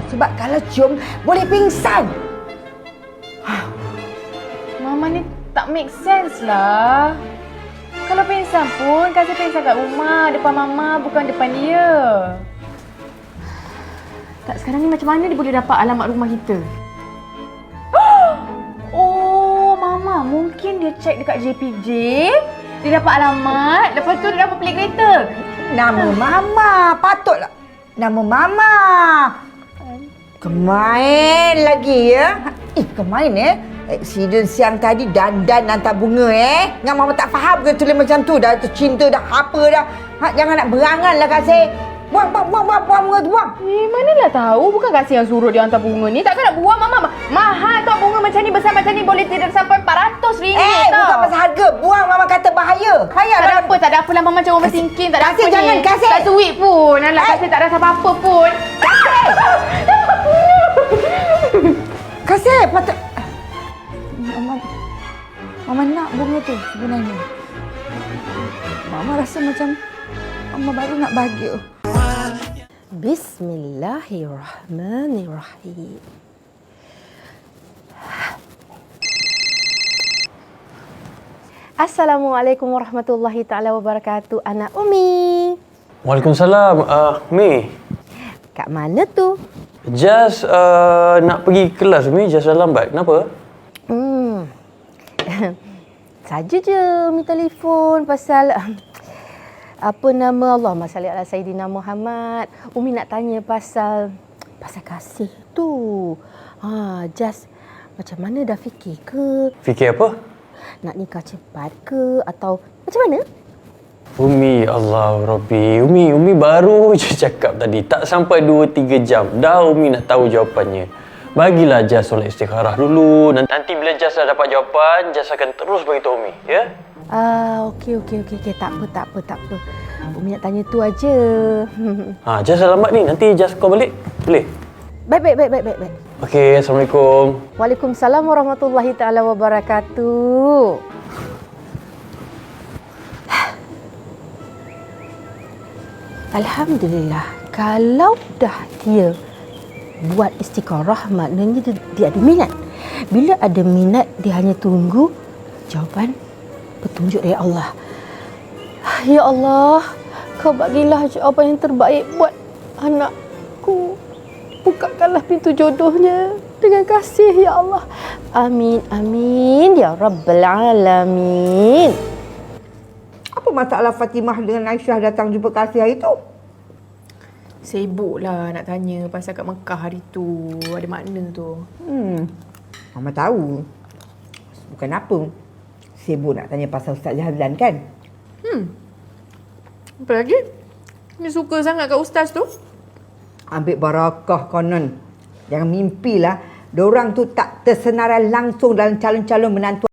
Sebab kalau cium boleh pingsan. Mama ni tak make sense lah. Kalau pingsan pun, kasih pingsan kat rumah, depan Mama, bukan depan dia. Tak, sekarang ni macam mana dia boleh dapat alamat rumah kita? Oh, Mama, mungkin dia check dekat JPJ, dia dapat alamat, lepas tu dia dapat plate kereta. Nama Mama, patutlah. Nama Mama. Kemain lagi ya. Kemain Aksiden siang tadi dandan hantar bunga Dengan Mama tak faham ke tulis macam tu. Dah cinta dah apa dah. Jangan nak berangan lah kasih. Buang bunga tu buang. Manalah tahu, bukan kasih yang suruh dia hantar bunga ni. Takkan nak buang Mama. Mahal tau bunga macam ni, besar macam ni boleh tidak sampai RM400 tau. Bukan pasal harga. Buang Mama kata bahaya. Tak ada apa lah Mama macam overthinking. Tak ada apa Kasih, jangan ni. kasih. Tak sweet pun. Alah, kasih tak rasa apa-apa pun. Kasih patut. Mama nak bunga tu sebenarnya. Mama rasa macam Mama baru nak bahagia. Bismillahirrahmanirrahim. Assalamualaikum warahmatullahi taala wabarakatuh. Anak Umi. Waalaikumsalam. Mi. Kat mana tu? Just nak pergi kelas Mi, just dah lambat. Kenapa? Saja je Mi telefon pasal apa nama, Allahumma salli ala Sayyidina Muhammad. Umi nak tanya pasal kasih tu. Just macam mana, dah fikir ke? Fikir apa? Nak nikah cepat ke atau macam mana? Umi, Allah Rabbi. Umi baru je cakap tadi. Tak sampai 2-3 jam. Dah Umi nak tahu jawapannya. Bagilah Jas solat istikharah dulu. Nanti bila Jas dah dapat jawapan, Jas akan terus beritahu Umi, ya? Okey. Tak apa. Umi nak tanya tu aja. Jas dah lambat ni. Nanti Jas call balik. Boleh? Baik. Okey, Assalamualaikum. Waalaikumsalam warahmatullahi taala wabarakatuh. Alhamdulillah, kalau dah dia buat istikharah maknanya dia ada minat. Bila ada minat, dia hanya tunggu jawapan petunjuk dari Allah. Ya Allah, Kau bagilah jawapan yang terbaik buat anakku. Bukakanlah pintu jodohnya dengan kasih, ya Allah. Amin ya Rabbal Alamin. Apa masalah Fatimah dengan Aisyah datang jumpa kasih hari tu? Sibuklah nak tanya pasal kat Mekah hari tu. Ada makna tu. Mama tahu. Bukan apa. Sibuk nak tanya pasal Ustaz Jahazan kan? Apa lagi? Ni suka sangat kat Ustaz tu. Ambil barakah konon. Jangan mimpilah. Diorang tu tak tersenarai langsung dalam calon-calon menantu